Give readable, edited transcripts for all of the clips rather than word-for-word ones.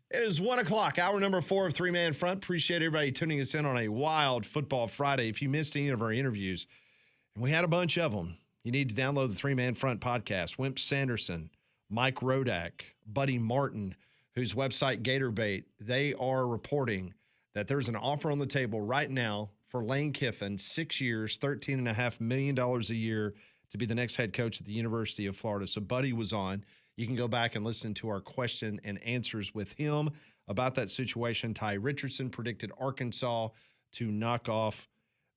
It is 1 o'clock, hour number 4 of Three Man Front. Appreciate everybody tuning us in on a wild football Friday. If you missed any of our interviews, and we had a bunch of them, you need to download the Three Man Front podcast. Wimp Sanderson, Mike Rodak, Buddy Martin, whose website Gatorbait, they are reporting that there's an offer on the table right now for Lane Kiffin, 6 years, $13.5 million a year to be the next head coach at the University of Florida. So Buddy was on. You can go back and listen to our question and answers with him about that situation. Ty Richardson predicted Arkansas to knock off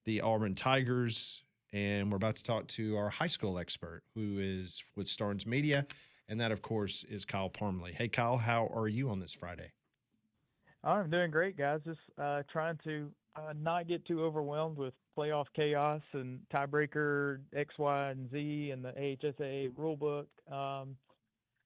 the Auburn Tigers. And we're about to talk to our high school expert who is with Starnes Media. And that, of course, is Kyle Parmley. Hey, Kyle, how are you on this Friday? I'm doing great, guys. Just trying to not get too overwhelmed with playoff chaos and tiebreaker X, Y, and Z and the AHSAA rulebook.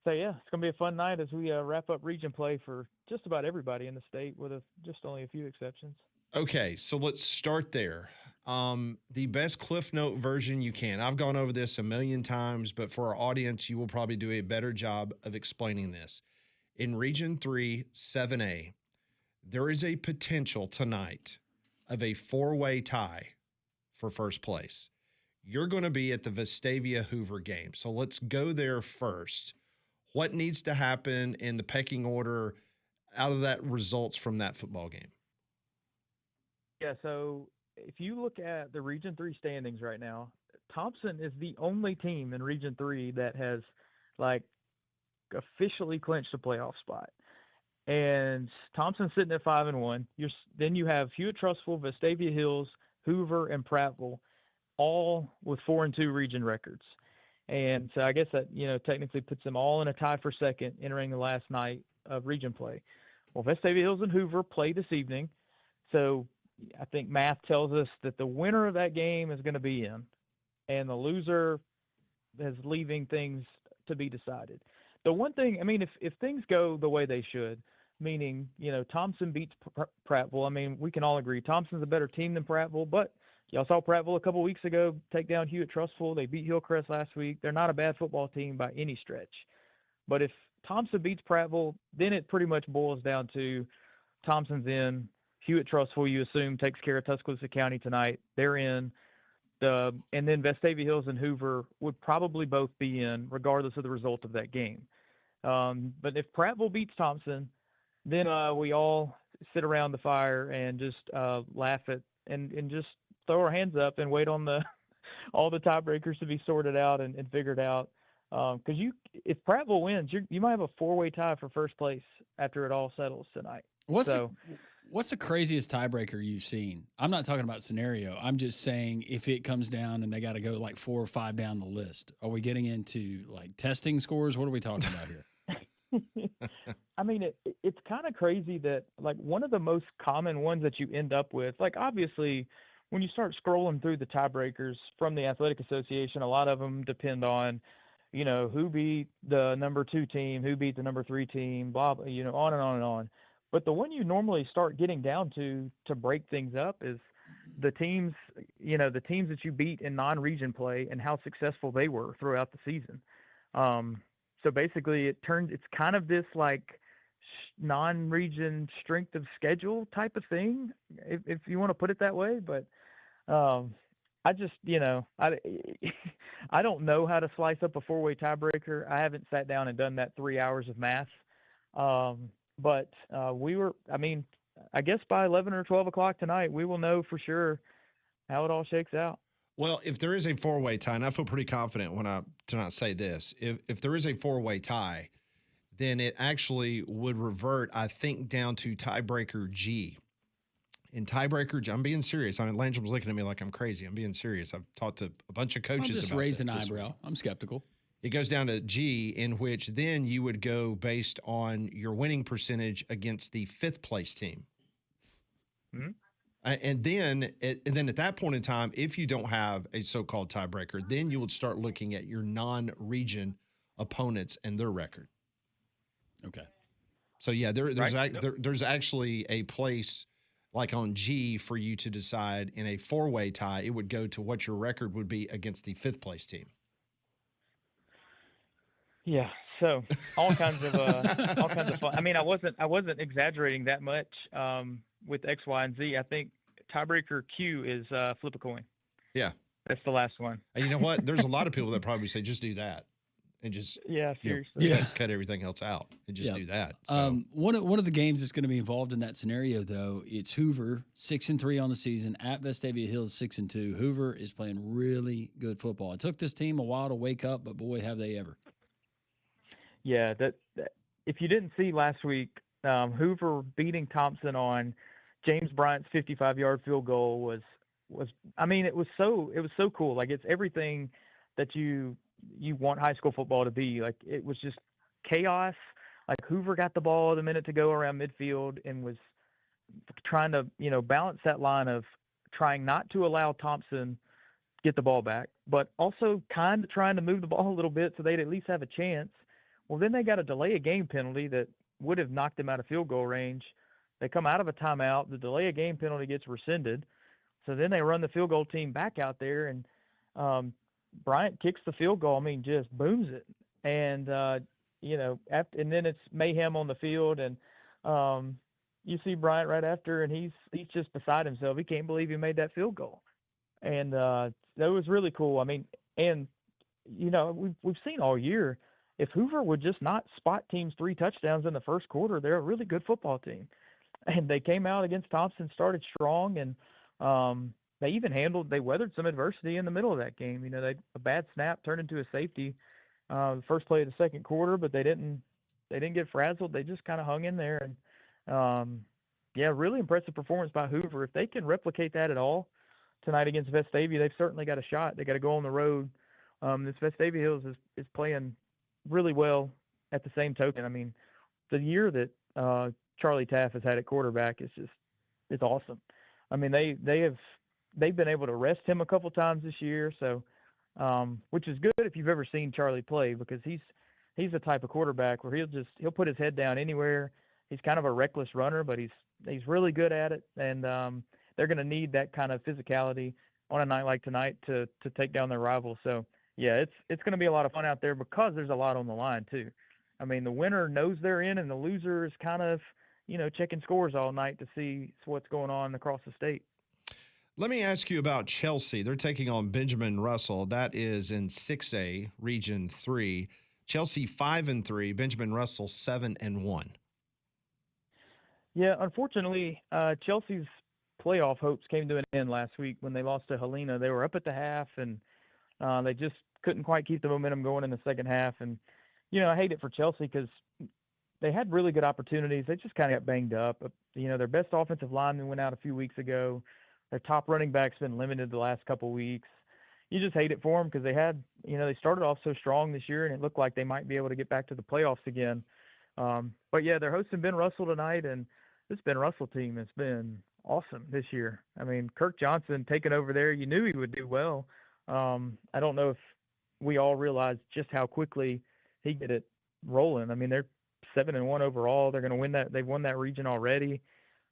So, yeah, it's going to be a fun night as we wrap up region play for just about everybody in the state with just only a few exceptions. Okay, so let's start there. The best Cliff Note version you can. I've gone over this a million times, but for our audience, you will probably do a better job of explaining this. In Region 3, 7A, there is a potential tonight of a four-way tie for first place. You're going to be at the Vestavia Hoover game, so let's go there first. What needs to happen in the pecking order out of that results from that football game? Yeah, so if you look at the Region 3 standings right now, Thompson is the only team in Region 3 that has, officially clinched a playoff spot. And Thompson's sitting at 5-1. Then you have Hewitt-Trussville, Vestavia Hills, Hoover, and Prattville, all with 4-2 region records. And so I guess that, technically puts them all in a tie for second entering the last night of region play. Well, Vestavia Hills and Hoover play this evening. So I think math tells us that the winner of that game is going to be in, and the loser is leaving things to be decided. The one thing, if things go the way they should, meaning, Thompson beats Prattville, we can all agree Thompson's a better team than Prattville, but y'all saw Prattville a couple weeks ago take down Hewitt-Trussville. They beat Hillcrest last week. They're not a bad football team by any stretch. But if Thompson beats Prattville, then it pretty much boils down to Thompson's in. Hewitt-Trussville, you assume, takes care of Tuscaloosa County tonight. They're in. And then Vestavia Hills and Hoover would probably both be in, regardless of the result of that game. But if Prattville beats Thompson, then we all sit around the fire and just laugh at and just throw our hands up and wait on all the tiebreakers to be sorted out and figured out. Because if Prattville wins, you might have a four-way tie for first place after it all settles tonight. What's the craziest tiebreaker you've seen? I'm not talking about scenario. I'm just saying if it comes down and they got to go 4 or 5 down the list. Are we getting into testing scores? What are we talking about here? It's kind of crazy that one of the most common ones that you end up with, obviously when you start scrolling through the tiebreakers from the Athletic Association, a lot of them depend on, who beat the number 2 team, who beat the number 3 team, blah, blah, on and on and on. But the one you normally start getting down to break things up is the teams, the teams that you beat in non-region play and how successful they were throughout the season. So basically it's kind of this non-region strength of schedule type of thing, if you want to put it that way. But I just, I don't know how to slice up a 4-way tiebreaker. I haven't sat down and done that 3 hours of math. But I guess by 11 or 12 o'clock tonight, we will know for sure how it all shakes out. Well, if there is a 4-way tie, and I feel pretty confident to not say this, if there is a 4-way tie, then it actually would revert, I think, down to tiebreaker G. In tiebreaker G, I'm being serious. Landrum's looking at me like I'm crazy. I'm being serious. I've talked to a bunch of coaches about this. Just raise an eyebrow. I'm skeptical. It goes down to G, in which then you would go based on your winning percentage against the 5th place team. Mm-hmm. And then at that point in time, if you don't have a so-called tiebreaker, then you would start looking at your non-region opponents and their record. Okay. So yeah, there's actually a place on G for you to decide in a 4-way tie. It would go to what your record would be against the 5th place team. Yeah. So all kinds of fun. I mean, I wasn't exaggerating that much with X, Y, and Z. I think tiebreaker Q is flip a coin. Yeah. That's the last one. And you know what? There's a lot of people that probably say just do that and just Yeah, you know, seriously. Yeah. cut everything else out and just Yeah. do that. So One of the games that's going to be involved in that scenario, though, it's Hoover 6-3 on the season at Vestavia Hills 6-2. Hoover is playing really good football. It took this team a while to wake up, but boy, have they ever! Yeah, that if you didn't see last week, Hoover beating Thompson on James Bryant's 55-yard field goal was I mean it was so cool. Like it's everything that you want high school football to be. Like it was just chaos. Like Hoover got the ball the minute to go around midfield and was trying to balance that line of trying not to allow Thompson get the ball back, but also kind of trying to move the ball a little bit so they'd at least have a chance. Well, then they got a delay a game penalty that would have knocked them out of field goal range. They come out of a timeout. The delay a game penalty gets rescinded. So then they run the field goal team back out there, and Bryant kicks the field goal. I mean, just booms it. And, and then it's mayhem on the field. And you see Bryant right after, and he's just beside himself. He can't believe he made that field goal. And that was really cool. I mean, and, we've seen all year, if Hoover would just not spot teams 3 touchdowns in the first quarter, they're a really good football team. And they came out against Thompson, started strong, and they weathered some adversity in the middle of that game. A bad snap turned into a safety the first play of the second quarter, but they didn't get frazzled. They just kind of hung in there. And really impressive performance by Hoover. If they can replicate that at all tonight against Vestavia, they've certainly got a shot. They got to go on the road. This Vestavia Hills is playing really well. At the same token, I mean, the year that Charlie Taff has had at quarterback it's awesome. I mean, they've been able to rest him a couple times this year, so which is good if you've ever seen Charlie play, because he's the type of quarterback where he'll put his head down anywhere. He's kind of a reckless runner, but he's really good at it, and they're going to need that kind of physicality on a night like tonight to take down their rivals. So yeah, it's going to be a lot of fun out there because there's a lot on the line too. I mean, the winner knows they're in, and the loser is kind of checking scores all night to see what's going on across the state. let me ask you about Chelsea. They're taking on Benjamin Russell. That is in 6A, Region 3. Chelsea 5-3, Benjamin Russell 7-1. Yeah, unfortunately, Chelsea's playoff hopes came to an end last week when they lost to Helena. They were up at the half, and they just couldn't quite keep the momentum going in the second half. And, I hate it for Chelsea because they had really good opportunities. They just kind of got banged up. Their best offensive lineman went out a few weeks ago. Their top running back's been limited the last couple of weeks. You just hate it for them because they had, they started off so strong this year, and it looked like they might be able to get back to the playoffs again. But yeah, they're hosting Ben Russell tonight, and this Ben Russell team has been awesome this year. I mean, Kirk Johnson taking over there, you knew he would do well. I don't know if we all realized just how quickly he get it rolling. I mean, they're 7-1 overall. They're going to win that. They've won that region already.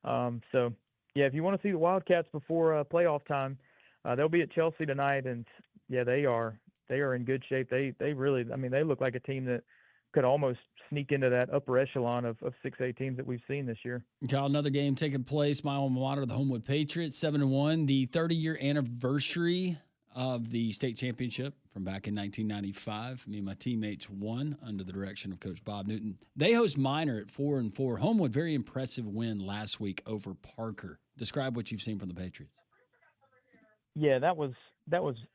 So yeah, if you want to see the Wildcats before playoff time, they'll be at Chelsea tonight, and yeah, they are in good shape. They really, I mean, they look like a team that could almost sneak into that upper echelon of 6A teams that we've seen this year. Kyle, another game taking place, my alma mater, the Homewood Patriots, 7-1, the 30-year anniversary of the state championship from back in 1995. Me and my teammates won under the direction of Coach Bob Newton. They host Minor at 4-4. Homewood, very impressive win last week over Parker. Describe what you've seen from the Patriots. Yeah, that was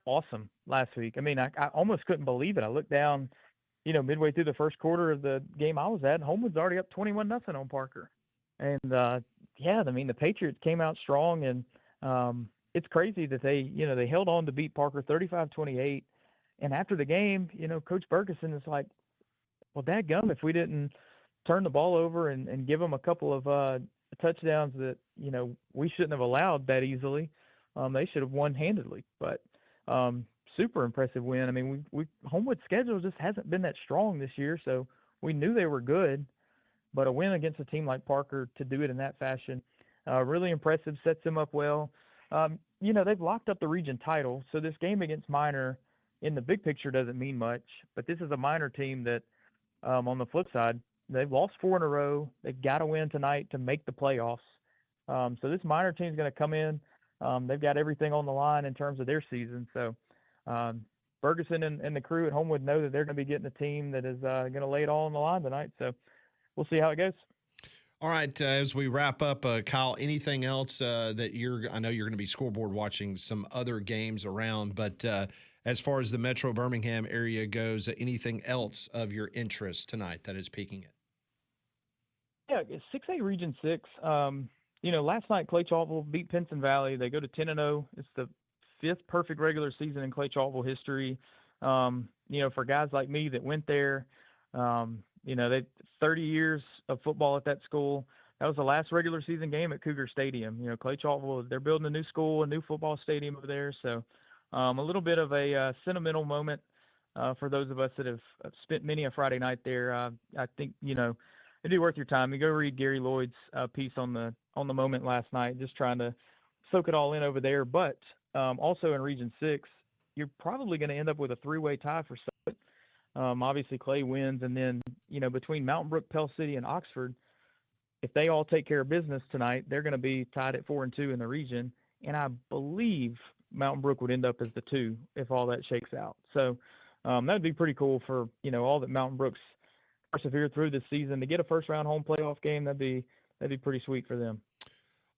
awesome last week. I mean, I almost couldn't believe it. I looked down, midway through the first quarter of the game I was at, and Homewood's already up 21-0 on Parker. And yeah, I mean, the Patriots came out strong, and it's crazy that they held on to beat Parker 35-28. And after the game, Coach Ferguson is like, well, dadgum, if we didn't turn the ball over and give them a couple of touchdowns that, we shouldn't have allowed that easily, they should have won handedly. But super impressive win. I mean, Homewood's schedule just hasn't been that strong this year, so we knew they were good. But a win against a team like Parker to do it in that fashion, really impressive, sets them up well. They've locked up the region title, so this game against Minor in the big picture doesn't mean much, but this is a Minor team that On the flip side, they've lost four in a row. They've got to win tonight to make the playoffs. So this Minor team is going to come in. They've got everything on the line in terms of their season. So um, Ferguson and the crew at Homewood know that they're going to be getting a team that is going to lay it all on the line tonight. So we'll see how it goes. All right, as we wrap up, Kyle, anything else that I know you're going to be scoreboard watching some other games around, but as far as the Metro Birmingham area goes, anything else of your interest tonight that is piquing it? Yeah, it's 6A Region 6. Last night Clay Chaltville beat Pinson Valley. They go to 10-0. It's the fifth perfect regular season in Clay Chaltville history. For guys like me that went there, they 30 years of football at that school. That was the last regular season game at Cougar Stadium. Clay Chaltville, they're building a new school, a new football stadium over there. So a little bit of a sentimental moment for those of us that have spent many a Friday night there. I think, it'd be worth your time. You go read Gary Lloyd's piece on the moment last night, just trying to soak it all in over there. But also in Region 6, you're probably going to end up with a three-way tie for second. Obviously, Clay wins, and then between Mountain Brook, Pell City, and Oxford, if they all take care of business tonight, they're going to be tied at 4-2 in the region. And I believe Mountain Brook would end up as the 2 if all that shakes out. So that'd be pretty cool for all that Mountain Brook's persevered through this season to get a first-round home playoff game. That'd be pretty sweet for them.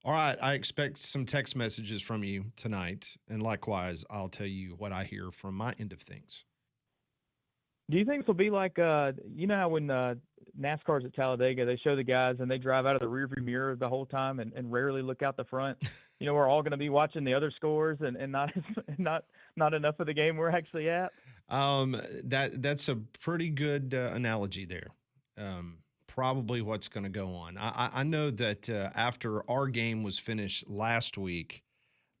All right, I expect some text messages from you tonight, and likewise, I'll tell you what I hear from my end of things. Do you think this will be like, how when NASCAR's at Talladega, they show the guys and they drive out of the rearview mirror the whole time and rarely look out the front? We're all going to be watching the other scores and not enough of the game we're actually at. That's a pretty good analogy there. Probably what's going to go on. I know that after our game was finished last week,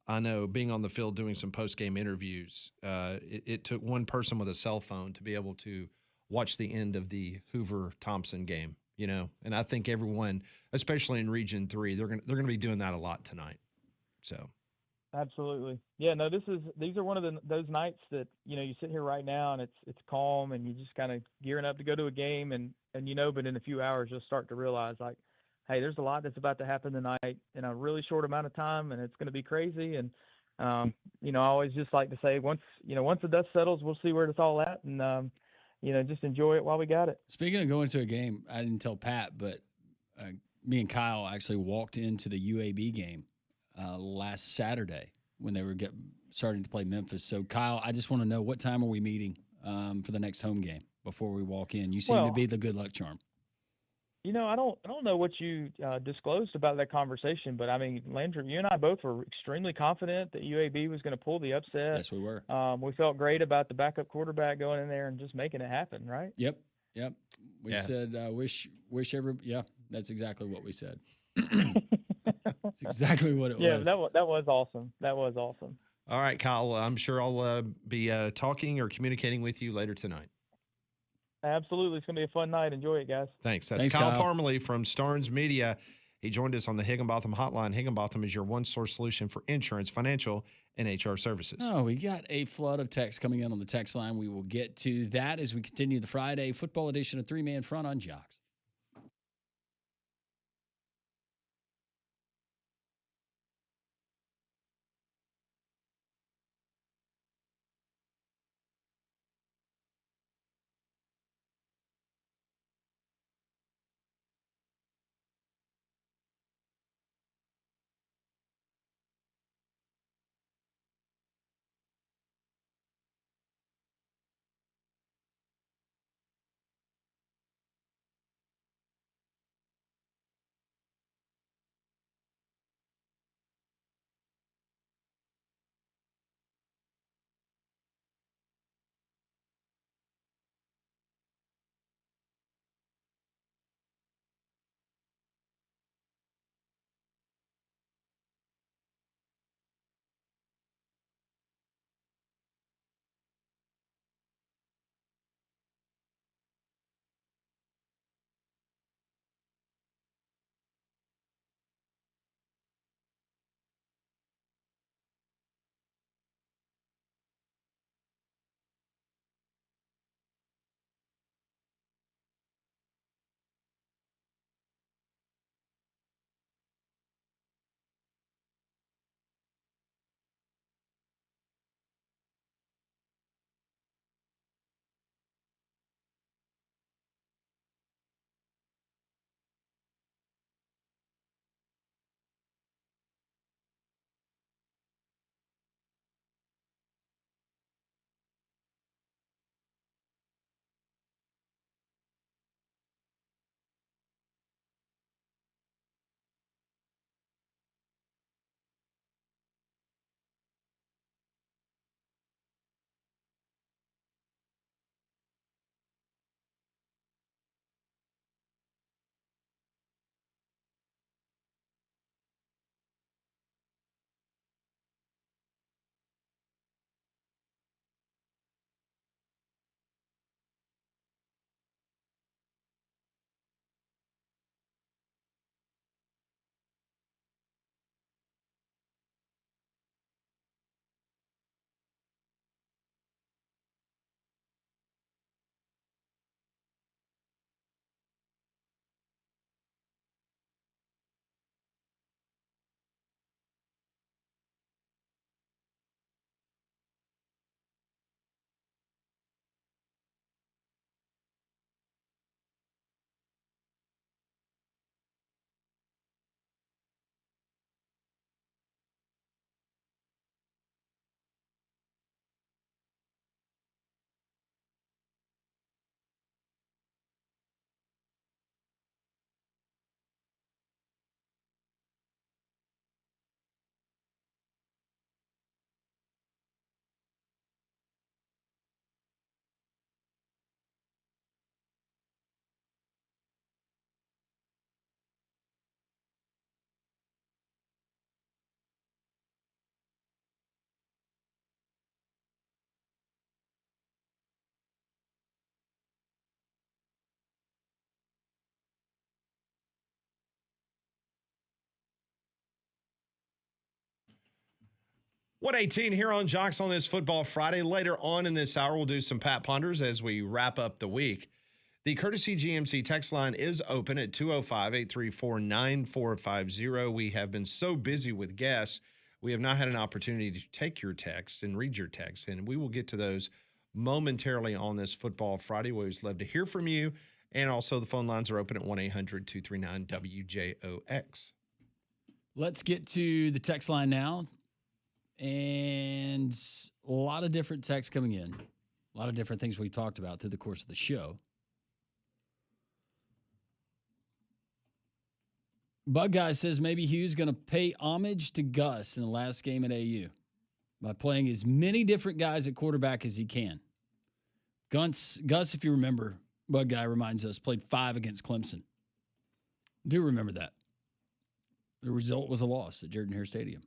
I know being on the field doing some post-game interviews, it took one person with a cell phone to be able to watch the end of the Hoover-Thompson game, and I think everyone, especially in Region 3, they're going to be doing that a lot tonight. So absolutely. Yeah, no, these are one of those nights that, you sit here right now and it's calm and you just kind of gearing up to go to a game and but in a few hours you'll start to realize like, hey, there's a lot that's about to happen tonight in a really short amount of time, and it's going to be crazy. And, I always just like to say once the dust settles, we'll see where it's all at and, just enjoy it while we got it. Speaking of going to a game, I didn't tell Pat, but me and Kyle actually walked into the UAB game last Saturday when they were starting to play Memphis. So, Kyle, I just want to know, what time are we meeting for the next home game before we walk in? You seem to be the good luck charm. I don't know what you disclosed about that conversation, but I mean, Landry, you and I both were extremely confident that UAB was going to pull the upset. Yes, we were. We felt great about the backup quarterback going in there and just making it happen, right? Yep. We said, wish every. Yeah, that's exactly what we said. That's exactly what it was. Yeah, that was awesome. That was awesome. All right, Kyle, I'm sure I'll be talking or communicating with you later tonight. Absolutely. It's going to be a fun night. Enjoy it, guys. Thanks. That's Kyle Parmley from Starnes Media. He joined us on the Higginbotham Hotline. Higginbotham is your one-source solution for insurance, financial, and HR services. Oh, we got a flood of texts coming in on the text line. We will get to that as we continue the Friday football edition of Three Man Front on Jocks. 118 here on Jocks on this Football Friday. Later on in this hour, we'll do some Pat Ponders as we wrap up the week. The Courtesy GMC text line is open at 205-834-9450. We have been so busy with guests, we have not had an opportunity to take your text and read your text, and we will get to those momentarily on this Football Friday. We always love to hear from you, and also the phone lines are open at 1-800-239-WJOX. Let's get to the text line now. And a lot of different texts coming in. A lot of different things we talked about through the course of the show. Bug Guy says maybe Hugh's going to pay homage to Gus in the last game at AU by playing as many different guys at quarterback as he can. Gus, if you remember, Bug Guy reminds us, played 5 against Clemson. Do remember that. The result was a loss at Jordan-Hare Stadium.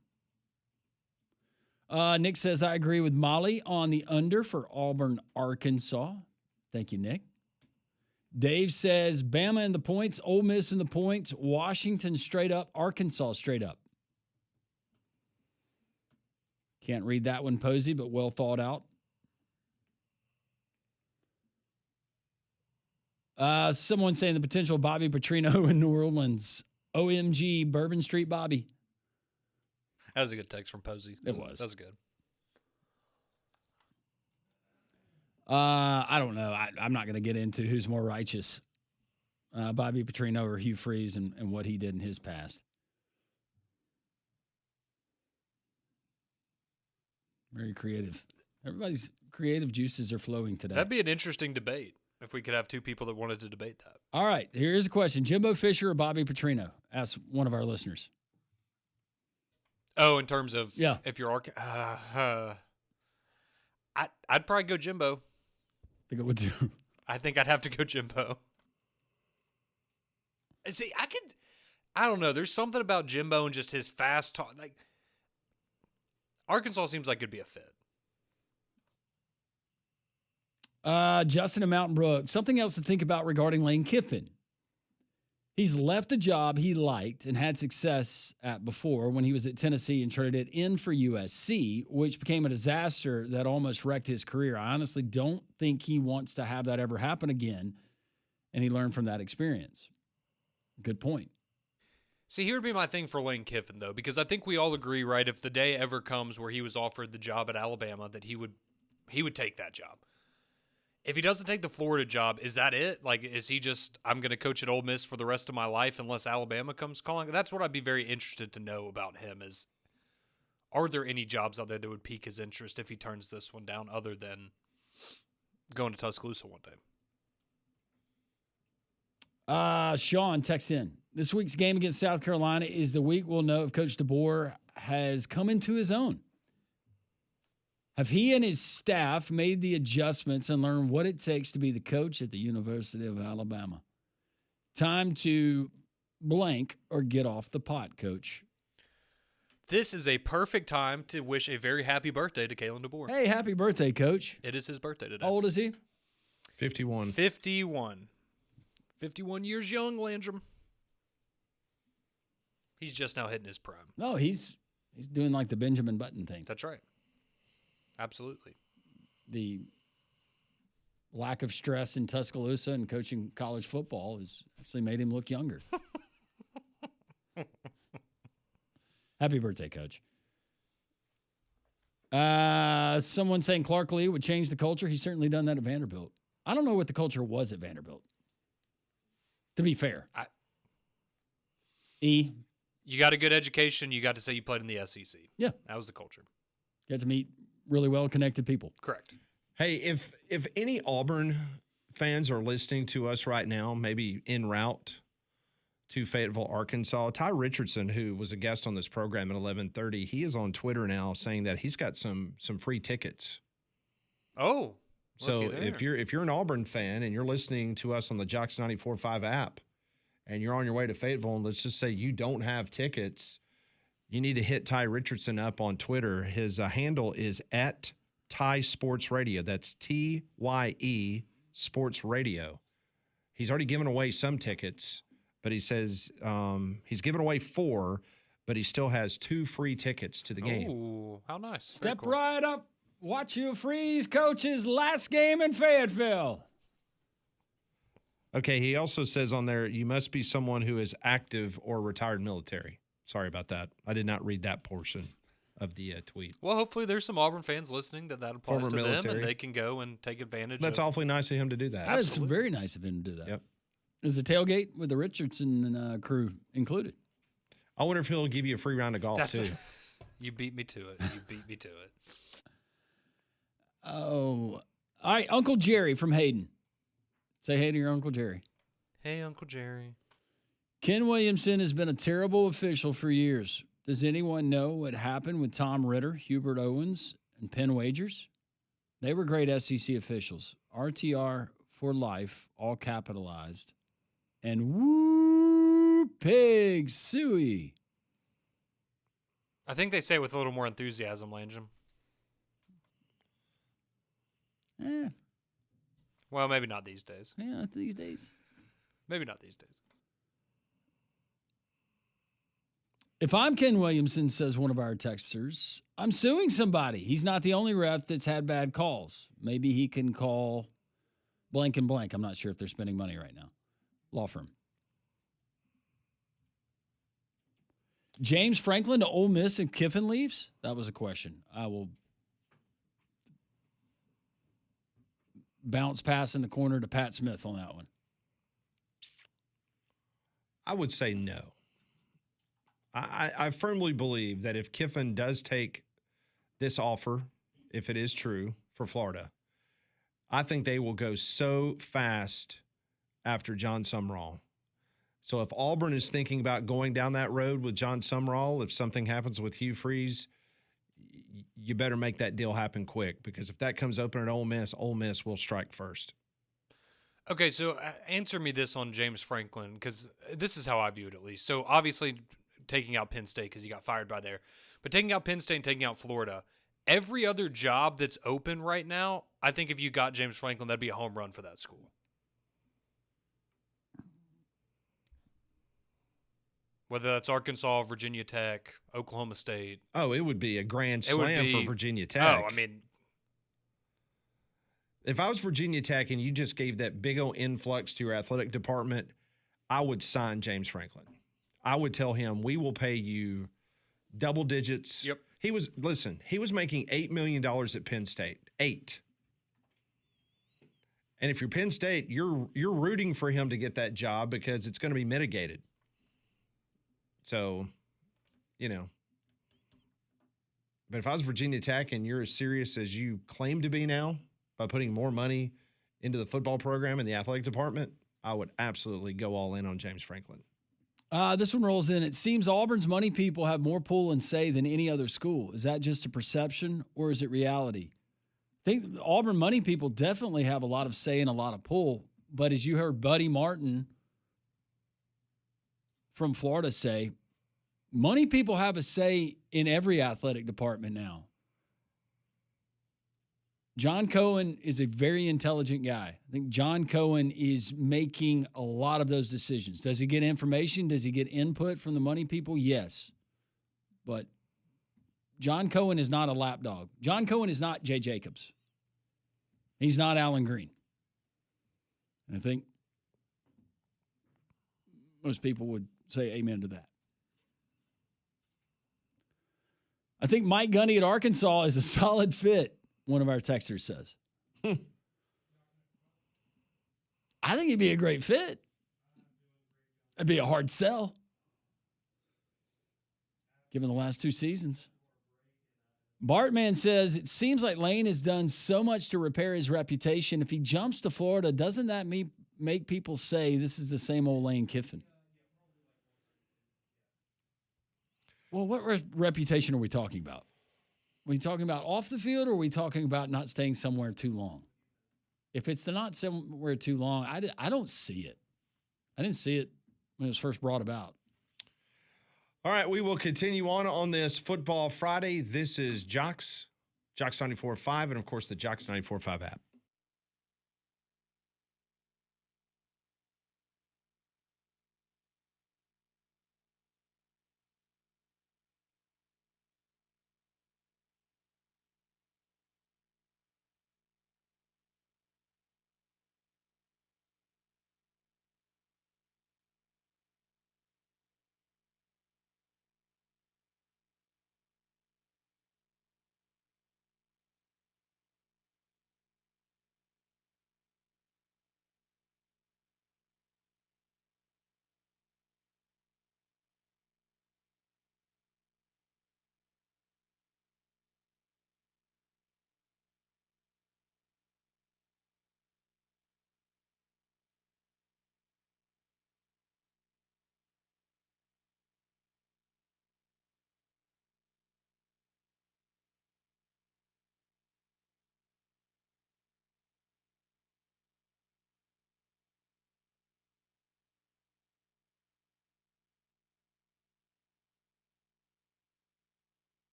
Nick says, I agree with Molly on the under for Auburn, Arkansas. Thank you, Nick. Dave says, Bama in the points, Ole Miss in the points, Washington straight up, Arkansas straight up. Can't read that one, Posey, but well thought out. Someone saying the potential of Bobby Petrino in New Orleans. OMG, Bourbon Street Bobby. That was a good text from Posey. It was. That was good. I don't know. I'm not going to get into who's more righteous, Bobby Petrino or Hugh Freeze and what he did in his past. Very creative. Everybody's creative juices are flowing today. That'd be an interesting debate if we could have two people that wanted to debate that. All right. Here's a question. Jimbo Fisher or Bobby Petrino? Asked one of our listeners. Oh, in terms of yeah, if you're I'd probably go Jimbo. I think I would too. I think I'd have to go Jimbo. See, I don't know. There's something about Jimbo and just his fast talk. Like Arkansas seems like it'd be a fit. Justin and Mountain Brook. Something else to think about regarding Lane Kiffin. He's left a job he liked and had success at before when he was at Tennessee and traded in for USC, which became a disaster that almost wrecked his career. I honestly don't think he wants to have that ever happen again, and he learned from that experience. Good point. See, here would be my thing for Lane Kiffin, though, because I think we all agree, right, if the day ever comes where he was offered the job at Alabama, that he would take that job. If he doesn't take the Florida job, is that it? Like, is he just, I'm going to coach at Ole Miss for the rest of my life unless Alabama comes calling? That's what I'd be very interested to know about him is, are there any jobs out there that would pique his interest if he turns this one down other than going to Tuscaloosa one day? Sean texts in. This week's game against South Carolina is the week we'll know if Coach DeBoer has come into his own. Have he and his staff made the adjustments and learned what it takes to be the coach at the University of Alabama? Time to blank or get off the pot, Coach. This is a perfect time to wish a very happy birthday to Kalen DeBoer. Hey, happy birthday, Coach. It is his birthday today. How old is he? 51. 51. 51 years young, Landrum. He's just now hitting his prime. No, he's doing like the Benjamin Button thing. That's right. Absolutely. The lack of stress in Tuscaloosa and coaching college football has actually made him look younger. Happy birthday, Coach. Someone saying Clark Lee would change the culture. He's certainly done that at Vanderbilt. I don't know what the culture was at Vanderbilt, to be fair. You got a good education. You got to say you played in the SEC. Yeah. That was the culture. You got to meet really well-connected people. Correct. Hey, if any Auburn fans are listening to us right now, maybe en route to Fayetteville, Arkansas, Ty Richardson, who was a guest on this program at 11:30, he is on Twitter now saying that he's got some free tickets. Oh. So if you're an Auburn fan and you're listening to us on the Jocks 94.5 app and you're on your way to Fayetteville, and let's just say you don't have tickets, you need to hit Ty Richardson up on Twitter. His handle is at Ty Sports Radio. That's TYE Sports Radio. He's already given away some tickets, but he says he's given away 4, but he still has 2 free tickets to the game. Oh, how nice. Very Step cool. right up. Watch you freeze coach's last game in Fayetteville. Okay, he also says on there, you must be someone who is active or retired military. Sorry about that. I did not read that portion of the tweet. Well, hopefully there's some Auburn fans listening that applies Former to them, military. and they can go and take advantage That's of awfully nice of him to do that. That is Absolutely. very nice of him to do that. Yep. Is the tailgate with the Richardson crew included? I wonder if he'll give you a free round of golf, That's too. You beat me to it. You beat me to it. Oh, all right. Uncle Jerry from Hayden. Say hey to your Uncle Jerry. Hey, Uncle Jerry. Ken Williamson has been a terrible official for years. Does anyone know what happened with Tom Ritter, Hubert Owens, and Penn Wagers? They were great SEC officials. RTR for life, all capitalized. And woo pig suey. I think they say it with a little more enthusiasm, Langem. Eh, Well, maybe not these days. yeah, not these days. Maybe not these days. If I'm Ken Williamson, says one of our texters, I'm suing somebody. He's not the only ref that's had bad calls. Maybe he can call blank and blank. I'm not sure if they're spending money right now. Law firm. James Franklin to Ole Miss and Kiffin leaves? That was a question. I will bounce pass in the corner to Pat Smith on that one. I would say no. I firmly believe that if Kiffin does take this offer, if it is true for Florida, I think they will go so fast after John Sumrall. So if Auburn is thinking about going down that road with John Sumrall, if something happens with Hugh Freeze, you better make that deal happen quick, because if that comes open at Ole Miss will strike first. Okay, so answer me this on James Franklin, because this is how I view it, at least. So obviously taking out Penn State because he got fired by there, but taking out Penn State and taking out Florida, every other job that's open right now, I think if you got James Franklin, that'd be a home run for that school. Whether that's Arkansas, Virginia Tech, Oklahoma State. Oh, it would be a grand It would slam for be- Virginia Tech. Oh, I mean, If I was Virginia Tech and you just gave that big old influx to your athletic department, I would sign James Franklin. I would tell him, we will pay you double digits. Yep. He was making $8 million at Penn State. 8. And if you're Penn State, you're rooting for him to get that job because it's going to be mitigated. So, but if I was Virginia Tech and you're as serious as you claim to be now by putting more money into the football program and the athletic department, I would absolutely go all in on James Franklin. This one rolls in. It seems Auburn's money people have more pull and say than any other school. Is that just a perception or is it reality? I think Auburn money people definitely have a lot of say and a lot of pull. But as you heard Buddy Martin from Florida say, money people have a say in every athletic department now. John Cohen is a very intelligent guy. I think John Cohen is making a lot of those decisions. Does he get information? Does he get input from the money people? Yes. But John Cohen is not a lapdog. John Cohen is not Jay Jacobs. He's not Alan Green. And I think most people would say amen to that. I think Mike Gundy at Arkansas is a solid fit, one of our texters says. I think he'd be a great fit. It'd be a hard sell, given the last 2 seasons. Bartman says, it seems like Lane has done so much to repair his reputation. If he jumps to Florida, doesn't that make people say this is the same old Lane Kiffin? Well, what reputation are we talking about? Are we talking about off the field, or are we talking about not staying somewhere too long? If it's not somewhere too long, I don't see it. I didn't see it when it was first brought about. All right, we will continue on this Football Friday. This is Jocks 94.5, and, of course, the Jocks 94.5 app.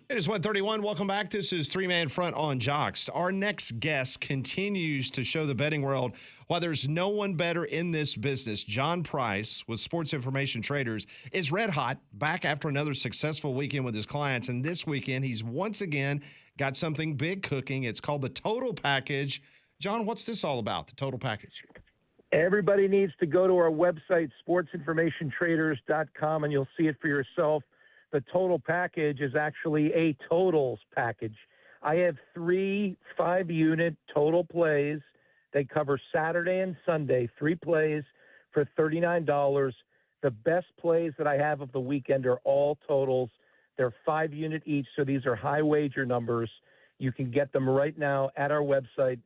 It is 1:31. Welcome back. This is Three Man Front on Jocks. Our next guest continues to show the betting world why there's no one better in this business. John Price with Sports Information Traders is red hot, back after another successful weekend with his clients. And this weekend, he's once again got something big cooking. It's called the Total Package. John, what's this all about, the Total Package? Everybody needs to go to our website, sportsinformationtraders.com, and you'll see it for yourself. The Total Package is actually a totals package. I have 3 5-unit total plays. They cover Saturday and Sunday, 3 plays for $39. The best plays that I have of the weekend are all totals. They're 5-unit each, so these are high wager numbers. You can get them right now at our website,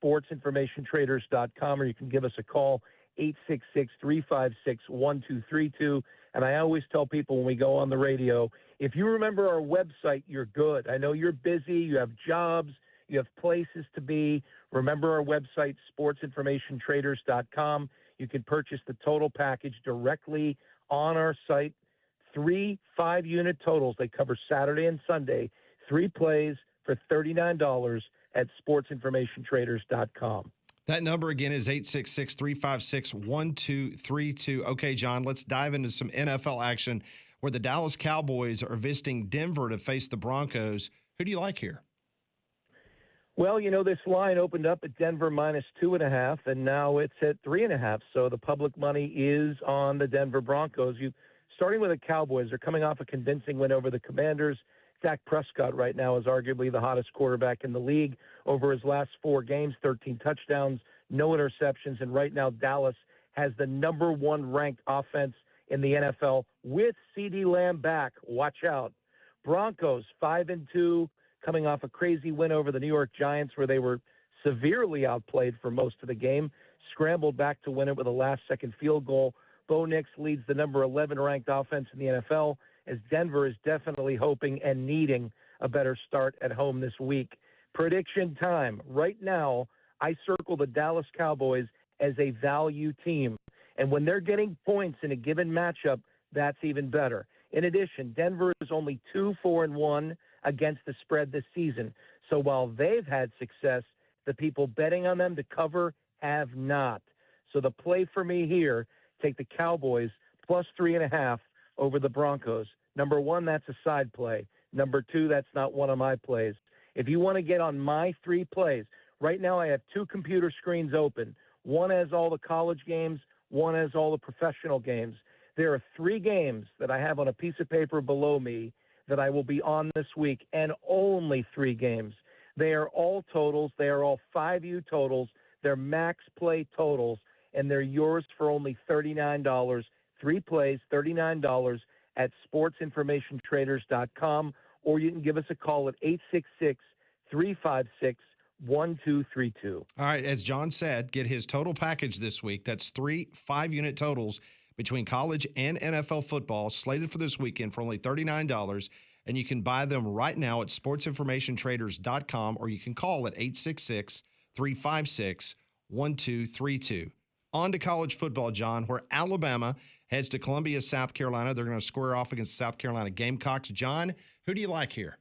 sportsinformationtraders.com, or you can give us a call, 866-356-1232. And I always tell people when we go on the radio, if you remember our website, you're good. I know you're busy, you have jobs, you have places to be. Remember our website, sportsinformationtraders.com. You can purchase the total package directly on our site. 3 5-unit totals. They cover Saturday and Sunday. 3 plays for $39 at sportsinformationtraders.com. That number again is 866-356-1232. Okay, John, let's dive into some NFL action where the Dallas Cowboys are visiting Denver to face the Broncos. Who do you like here? Well, you know, this line opened up at Denver -2.5, and now it's at 3.5. So the public money is on the Denver Broncos. Starting with the Cowboys, they're coming off a convincing win over the Commanders. Dak Prescott right now is arguably the hottest quarterback in the league. Over his last 4 games, 13 touchdowns, no interceptions, and right now Dallas has the number 1 ranked offense in the NFL with CeeDee Lamb back. Watch out. Broncos 5-2, coming off a crazy win over the New York Giants where they were severely outplayed for most of the game, scrambled back to win it with a last-second field goal. Bo Nix leads the number 11 ranked offense in the NFL, as Denver is definitely hoping and needing a better start at home this week. Prediction time. Right now, I circle the Dallas Cowboys as a value team. And when they're getting points in a given matchup, that's even better. In addition, Denver is only 2-4-1 against the spread this season. So while they've had success, the people betting on them to cover have not. So the play for me here, take the Cowboys plus 3.5 over the Broncos. Number 1, that's a side play. Number 2, that's not one of my plays. If you want to get on my 3 plays, right now I have 2 computer screens open. One has all the college games, one has all the professional games. There are 3 games that I have on a piece of paper below me that I will be on this week, and only 3 games. They are all totals. They are all 5U totals. They're max play totals, and they're yours for only $39. 3 plays, $39 at sportsinformationtraders.com, or you can give us a call at 866-356-1232. All right, as John said, get his total package this week. That's 3 5-unit totals between college and NFL football slated for this weekend for only $39, and you can buy them right now at sportsinformationtraders.com, or you can call at 866-356-1232. On to college football, John, where Alabama heads to Columbia, South Carolina. They're going to square off against South Carolina Gamecocks. John, who do you like here?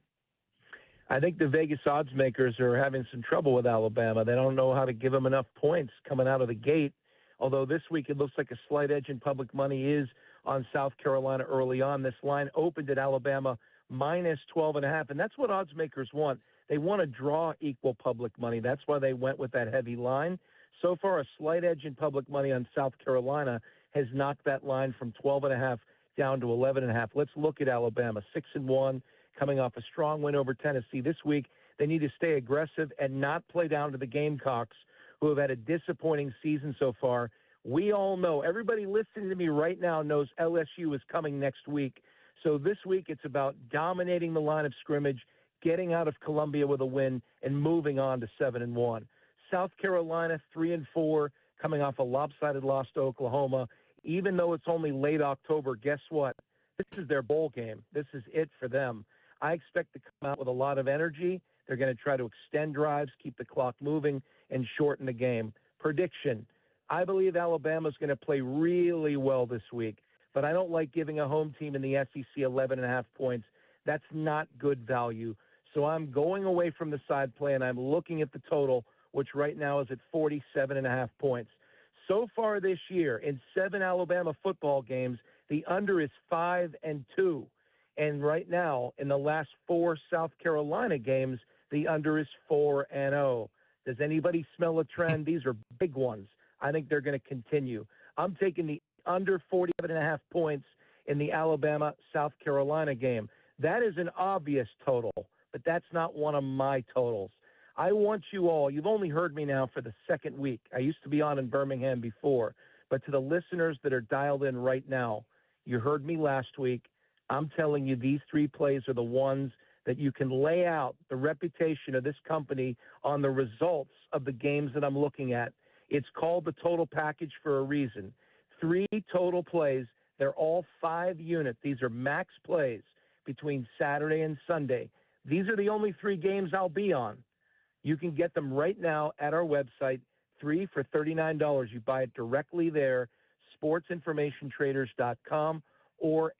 I think the Vegas odds makers are having some trouble with Alabama. They don't know how to give them enough points coming out of the gate. Although this week it looks like a slight edge in public money is on South Carolina early on. This line opened at Alabama -12.5, and that's what odds makers want. They want to draw equal public money. That's why they went with that heavy line. So far, a slight edge in public money on South Carolina has knocked that line from 12.5 down to 11.5. Let's look at Alabama, 6-1, coming off a strong win over Tennessee. This week, they need to stay aggressive and not play down to the Gamecocks, who have had a disappointing season so far. We all know, everybody listening to me right now knows LSU is coming next week. So this week, it's about dominating the line of scrimmage, getting out of Columbia with a win, and moving on to 7-1. South Carolina, 3-4, coming off a lopsided loss to Oklahoma. Even though it's only late October, guess what? This is their bowl game. This is it for them. I expect to come out with a lot of energy. They're going to try to extend drives, keep the clock moving, and shorten the game. Prediction, I believe Alabama's going to play really well this week, but I don't like giving a home team in the SEC 11.5 points. That's not good value. So I'm going away from the side play, and I'm looking at the total, which right now is at 47.5 points. So far this year, in 7 Alabama football games, the under is 5-2. And right now, in the last 4 South Carolina games, the under is 4-0. Does anybody smell a trend? These are big ones. I think they're going to continue. I'm taking the under 47.5 points in the Alabama-South Carolina game. That is an obvious total, but that's not one of my totals. I want you all, you've only heard me now for the second week. I used to be on in Birmingham before, but to the listeners that are dialed in right now, you heard me last week. I'm telling you these 3 plays are the ones that you can lay out the reputation of this company on the results of the games that I'm looking at. It's called the total package for a reason. 3 total plays. They're all 5 units. These are max plays between Saturday and Sunday. These are the only 3 games I'll be on. You can get them right now at our website, 3 for $39. You buy it directly there, sportsinformationtraders.com or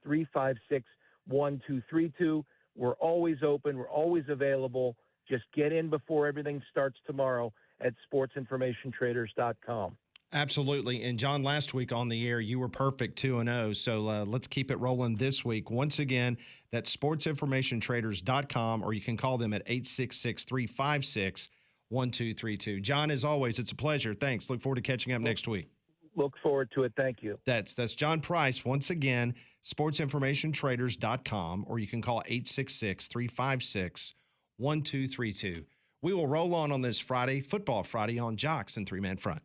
866-356-1232. We're always open. We're always available. Just get in before everything starts tomorrow at sportsinformationtraders.com. Absolutely. And John, last week on the air, you were perfect 2-0. So let's keep it rolling this week. Once again, that's sportsinformationtraders.com, or you can call them at 866-356-1232. John, as always, it's a pleasure. Thanks. Look forward to catching up next week. Look forward to it. Thank you. That's John Price. Once again, sportsinformationtraders.com, or you can call 866-356-1232. We will roll on this Friday, Football Friday, on Jocks and 3-Man Front.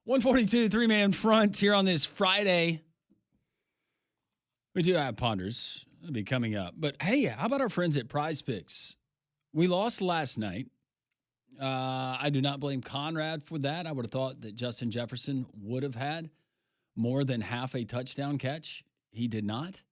142, three-man front here on this Friday. We do have Ponders. It'll be coming up. But, hey, how about our friends at Prize Picks? We lost last night. I do not blame Conrad for that. I would have thought that Justin Jefferson would have had more than half a touchdown catch. He did not.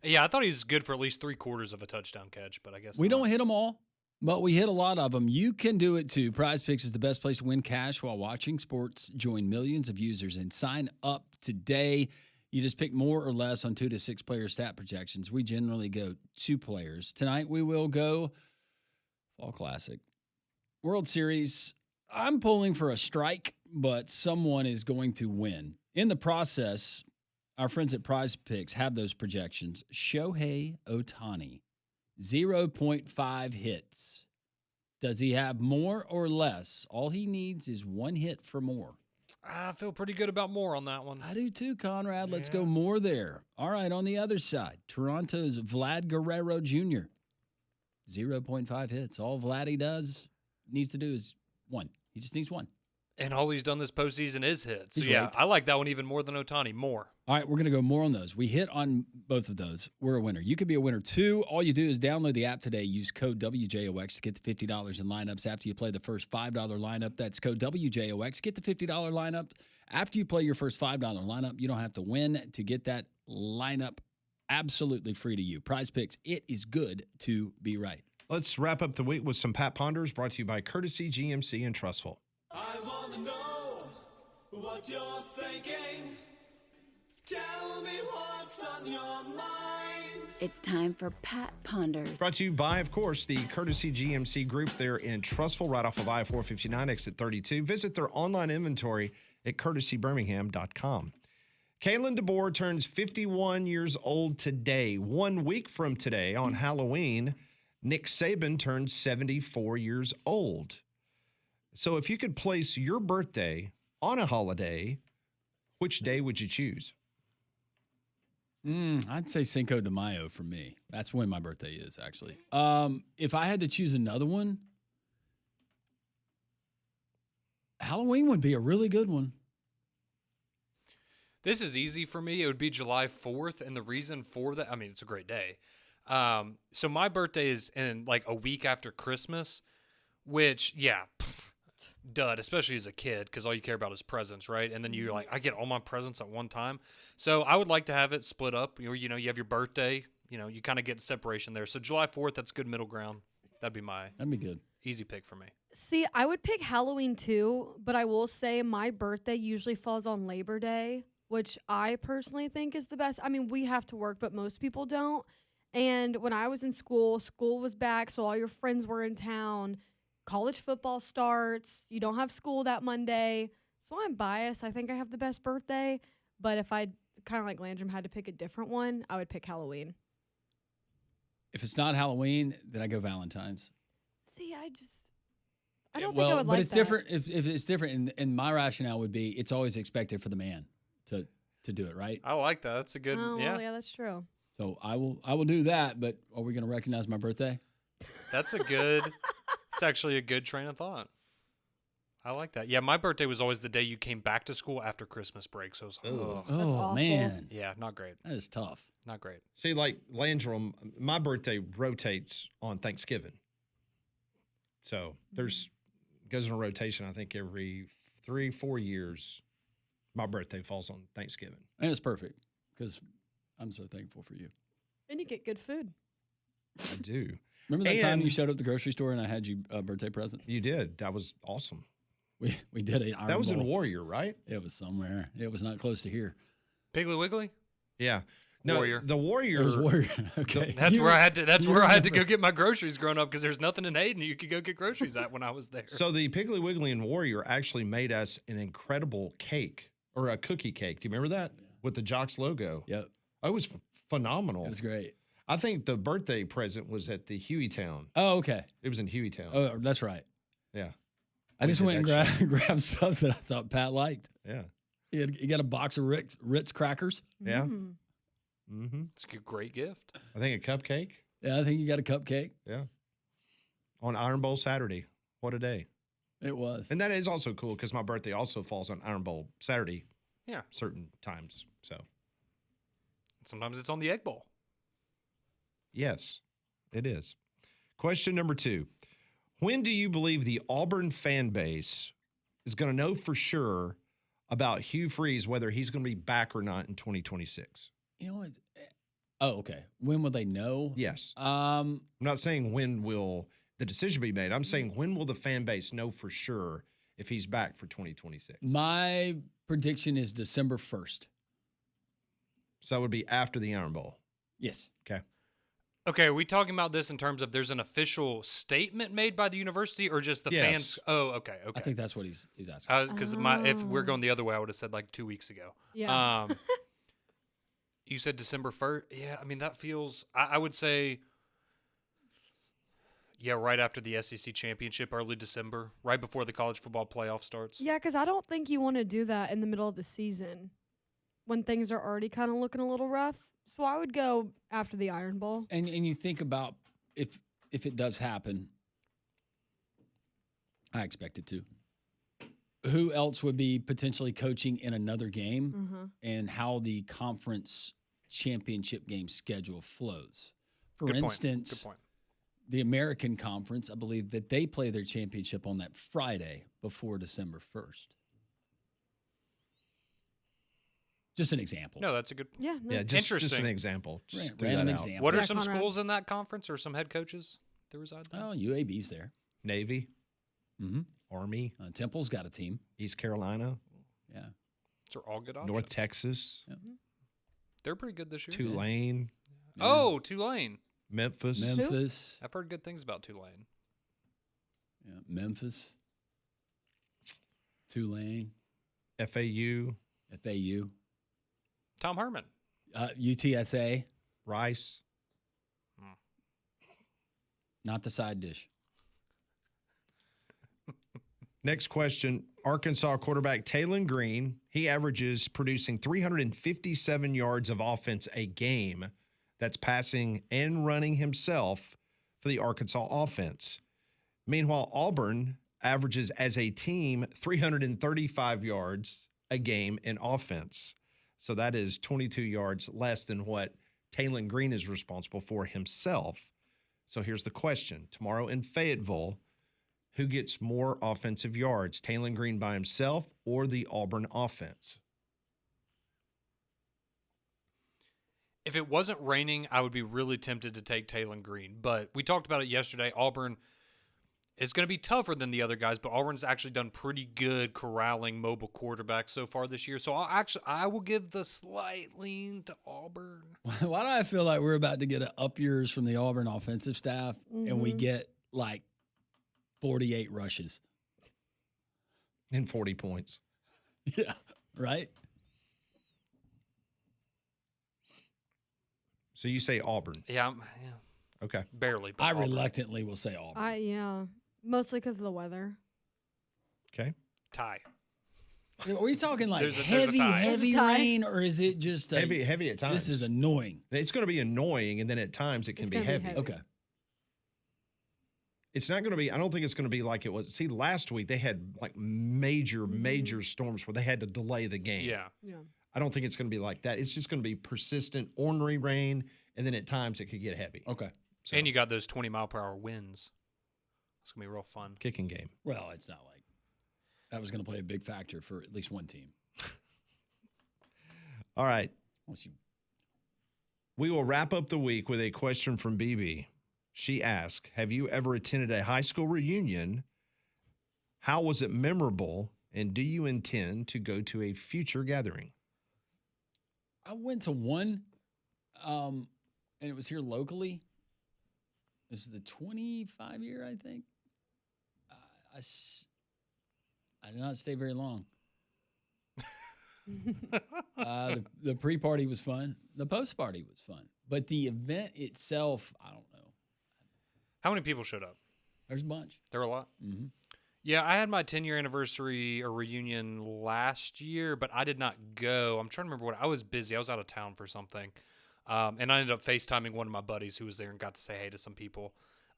Yeah, I thought he was good for at least 3/4 of a touchdown catch, but I guess We not. don't hit them all, but we hit a lot of them. You can do it too. Prize Picks is the best place to win cash while watching sports. Join millions of users and sign up today. You just pick more or less on 2 to 6 player stat projections. We generally go 2 players. Tonight we will go Fall Classic. World Series. I'm pulling for a strike, but someone is going to win. In the process, our friends at Prize Picks have those projections. Shohei Ohtani, 0.5 hits. Does he have more or less? All he needs is 1 hit for more. I feel pretty good about more on that one. I do too, Conrad. Let's Yeah. go more there. All right, on the other side, Toronto's Vlad Guerrero Jr., 0.5 hits. All Vladdy needs to do is 1. He just needs 1. And all he's done this postseason is hits. So, He's yeah, right. I like that one even more than Ohtani. More. All right, we're going to go more on those. We hit on both of those. We're a winner. You could be a winner too. All you do is download the app today. Use code WJOX to get the $50 in lineups after you play the first $5 lineup. That's code WJOX. Get the $50 lineup. After you play your first $5 lineup, you don't have to win to get that lineup absolutely free to you. Prize Picks, it is good to be right. Let's wrap up the week with some Pat Ponders brought to you by Courtesy GMC and Trustful. I want to know what you're thinking. Tell me what's on your mind. It's time for Pat Ponders. Brought to you by, of course, the Courtesy GMC Group. They're in Trustful, right off of I-459, exit 32. Visit their online inventory at courtesybirmingham.com. Kalen DeBoer turns 51 years old today. 1 week from today, on Halloween, Nick Saban turns 74 years old. So if you could place your birthday on a holiday, which day would you choose? I'd say Cinco de Mayo for me. That's when my birthday is, actually. If I had to choose another one, Halloween would be a really good one. This is easy for me. It would be July 4th. And the reason for that, I mean, it's a great day. So my birthday is in like a week after Christmas, which, yeah, dud, especially as a kid, because all you care about is presents, right? And then you're like, I get all my presents at one time. So I would like to have it split up. You have your birthday, you kind of get separation there. So July 4th, that's good middle ground. That'd be good. Easy pick for me. See, I would pick Halloween too, but I will say my birthday usually falls on Labor Day, which I personally think is the best. I mean, we have to work, but most people don't. And when I was in school was back, so all your friends were in town. College football starts. You don't have school that Monday. So I'm biased. I think I have the best birthday. But if I, kind of like Landrum, had to pick a different one, I would pick Halloween. If it's not Halloween, then I go Valentine's. See, I don't think I would like that. But it's different. If it's different, and my rationale would be it's always expected for the man to do it, right? I like that. That's a good, Oh, yeah. well, yeah, that's true. So I will do that, but are we going to recognize my birthday? That's it's actually a good train of thought. I like that. Yeah, my birthday was always the day you came back to school after Christmas break. So it was, That's awful. Man. yeah, not great. That is tough. Not great. See, like Landrum, my birthday rotates on Thanksgiving. So goes in a rotation, I think, every 3-4 years. My birthday falls on Thanksgiving. And it's perfect because I'm so thankful for you. And you get good food. I do. Remember that time And- you showed up at the grocery store and I had you a birthday present? You did. That was awesome. We did it. That was in Warrior, right? It was somewhere. It was not close to here. Piggly Wiggly? Yeah. No, Warrior. The Warrior. It was Warrior. Okay. That's You- where I had to. That's you where I had to remember. go get my groceries growing up because there's nothing in Hayden you could go get groceries at when I was there. So the Piggly Wiggly and Warrior actually made us an incredible cake or a cookie cake. Do you remember that with the Jocks logo? Yep. It was phenomenal. It was great. I think the birthday present was at the Hueytown. Oh, okay. It was in Hueytown. Oh, that's right. Yeah. I We just did went and that grabbed stuff that I thought Pat liked. Yeah. He got a box of Ritz crackers. Yeah. Mm. Mm-hmm. It's a great gift. I think a cupcake. Yeah, I think you got a cupcake. Yeah. On Iron Bowl Saturday. What a day. It was. And that is also cool because my birthday also falls on Iron Bowl Saturday. Yeah. Certain times. So, Sometimes it's on the Egg Bowl. yes, it is. Question number 2. When do you believe the Auburn fan base is going to know for sure about Hugh Freeze, whether he's going to be back or not in 2026? You know what? Oh, okay. When will they know? Yes. Um, I'm not saying when will the decision be made. I'm saying when will the fan base know for sure if he's back for 2026? my prediction is December 1st. So that would be after the Iron Bowl. Yes. Okay. Okay, are we talking about this in terms of there's an official statement made by the university or just the Yes. fans? Oh, okay. I think that's what he's asking. Because if we're going the other way, I would have said like 2 weeks ago. Yeah. You said December 1st? Yeah, I mean, that feels, I would say, yeah, right after the SEC championship, early December, right before the college football playoff starts. Yeah, because I don't think you want to do that in the middle of the season when things are already kind of looking a little rough. So I would go after the Iron Bowl. And you think about if it does happen, I expect it to. Who else would be potentially coaching in another game and how the conference championship game schedule flows? For Good point. instance, Good point. the American Conference, I believe that they play their championship on that Friday before December 1st. Just an example. No, that's a good. Yeah. No. Yeah, just Interesting. an example. Just threw Random that out. example. What are Yeah, some Conrad. schools in that conference or some head coaches that reside there? Oh, UAB's there. Navy, Mm-hmm. Army, Temple's got a team. East Carolina, Yeah. Those are all good options. North Texas, They're pretty good this year. Tulane, Oh, Tulane. Memphis. Memphis. I've heard good things about Tulane. Yeah. Memphis. Tulane. FAU, FAU. Tom Herman. UTSA. Rice. Not the side dish. Next question. Arkansas quarterback Taylon Green, he averages producing 357 yards of offense a game. That's passing and running himself for the Arkansas offense. Meanwhile, Auburn averages as a team 335 yards a game in offense. So that is 22 yards less than what Taylon Green is responsible for himself. So here's the question. Tomorrow in Fayetteville, who gets more offensive yards, Taylon Green by himself or the Auburn offense? If it wasn't raining, I would be really tempted to take Taylon Green. But we talked about it yesterday. Auburn is going to be tougher than the other guys, but Auburn's actually done pretty good corralling mobile quarterbacks so far this year. So I will give the slight lean to Auburn. Why do I feel like we're about to get an up yours from the Auburn offensive staff and we get like 48 rushes? And 40 points. Yeah. Right? So you say Auburn. Yeah, Okay. barely. But I Auburn. reluctantly will say Auburn. Yeah. Mostly because of the weather. Okay. Tie. Are we talking like There's a heavy tie. heavy There's a tie. rain, or is it just Heavy at times. This is annoying. It's going to be annoying, and then at times it can It's be gonna be heavy. heavy. Okay. It's not going to be, I don't think it's going to be like it was. See, last week they had like major storms where they had to delay the game. Yeah. Yeah. I don't think it's going to be like that. It's just going to be persistent, ornery rain, and then at times it could get heavy. Okay. So, And you got those 20-mile-per-hour winds. It's going to be real fun. kicking game. Well, it's not like that was going to play a big factor for at least one team. All right. Unless you We will wrap up the week with a question from BB. She asked, have you ever attended a high school reunion? How was it memorable? And do you intend to go to a future gathering? I went to one, and it was here locally. This is the 25 year, I think. I did not stay very long. The pre-party was fun. The post-party was fun. But the event itself, I don't know. How many people showed up? There's a bunch. There were a lot. Mm-hmm. Yeah, I had my 10-year anniversary or reunion last year, but I did not go. I'm trying to remember I was busy. I was out of town for something. And I ended up FaceTiming one of my buddies who was there and got to say hey to some people.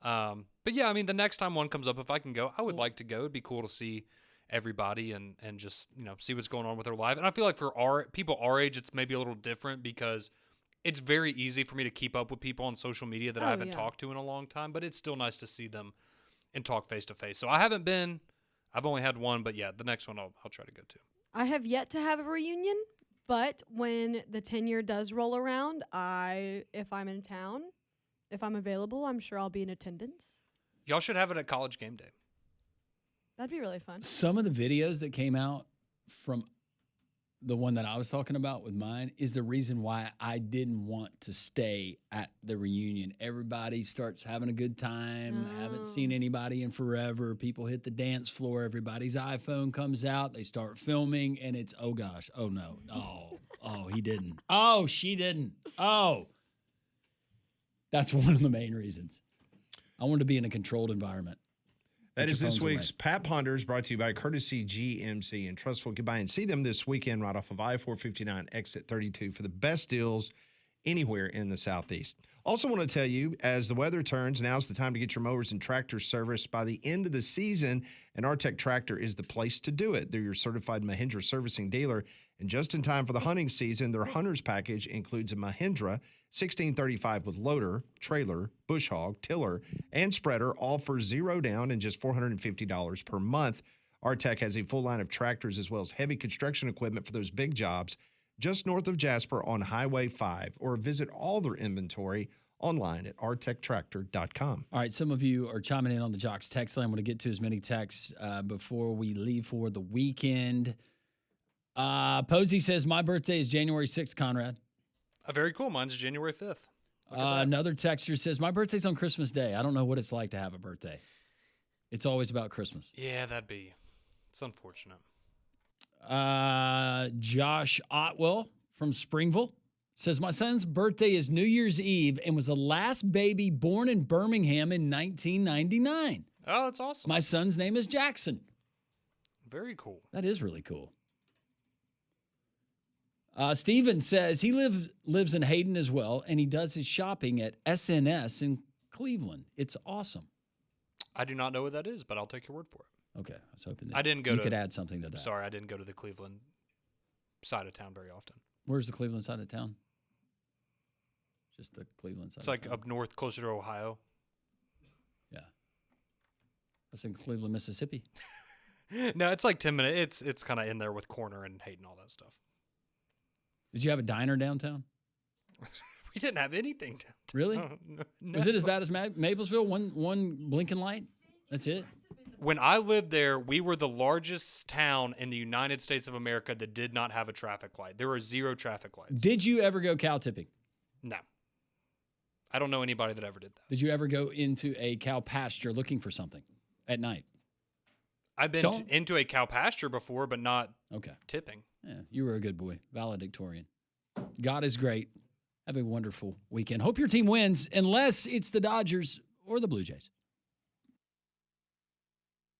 But yeah, I mean, the next time one comes up, if I can go, I would like to go. It'd be cool to see everybody and just, see what's going on with their life. And I feel like for our people our age, it's maybe a little different because it's very easy for me to keep up with people on social media that I haven't talked to in a long time, but it's still nice to see them and talk face to face. So I haven't been, I've only had one, but yeah, the next one I'll try to go to. I have yet to have a reunion, but when the 10-year does roll around, if I'm in town, if I'm available, I'm sure I'll be in attendance. Y'all should have it at College Game Day. That'd be really fun. Some of the videos that came out from the one that I was talking about with mine is the reason why I didn't want to stay at the reunion. Everybody starts having a good time. Haven't seen anybody in forever. People hit the dance floor. Everybody's iPhone comes out. They start filming, and it's, oh, gosh. Oh, no. Oh, he didn't. Oh, she didn't. Oh. That's one of the main reasons. I wanted to be in a controlled environment. That is this week's Pat Ponders, brought to you by Courtesy GMC and Trustful. Goodbye, and see them this weekend right off of I-459 exit 32 for the best deals anywhere in the Southeast. Also want to tell you, as the weather turns, now's the time to get your mowers and tractors serviced by the end of the season, and Artec Tractor is the place to do it. They're your certified Mahindra servicing dealer, and just in time for the hunting season, their Hunter's Package includes a Mahindra 1635 with loader, trailer, bush hog, tiller, and spreader, all for $0 down and just $450 per month. Artec has a full line of tractors as well as heavy construction equipment for those big jobs just north of Jasper on Highway 5, or visit all their inventory online at artectractor.com. All right, some of you are chiming in on the Jocks text line. I'm going to get to as many texts before we leave for the weekend. Posey says, my birthday is January 6th, Conrad. Very cool. Mine's January 5th. Another texter says, my birthday's on Christmas Day. I don't know what it's like to have a birthday. It's always about Christmas. Yeah, it's unfortunate. Josh Otwell from Springville says, my son's birthday is New Year's Eve and was the last baby born in Birmingham in 1999. Oh, that's awesome. My son's name is Jackson. Very cool. That is really cool. Steven says he lives in Hayden as well, and he does his shopping at SNS in Cleveland. It's awesome. I do not know what that is, but I'll take your word for it. Okay, I was hoping that you could add something to that. Sorry, I didn't go to the Cleveland side of town very often. Where's the Cleveland side of town? Just the Cleveland side. It's like up north, closer to Ohio. Yeah. I was in Cleveland, Mississippi. No, it's like 10 minutes. It's kind of in there with Corner and Hayden, all that stuff. Did you have a diner downtown? We didn't have anything downtown. Really? No. Was it as bad as Maplesville? One blinking light? That's it? When I lived there, we were the largest town in the United States of America that did not have a traffic light. There were 0 traffic lights. Did you ever go cow tipping? No. I don't know anybody that ever did that. Did you ever go into a cow pasture looking for something at night? I've been into a cow pasture before, but not tipping. Yeah, you were a good boy, valedictorian. God is great. Have a wonderful weekend. Hope your team wins, unless it's the Dodgers or the Blue Jays.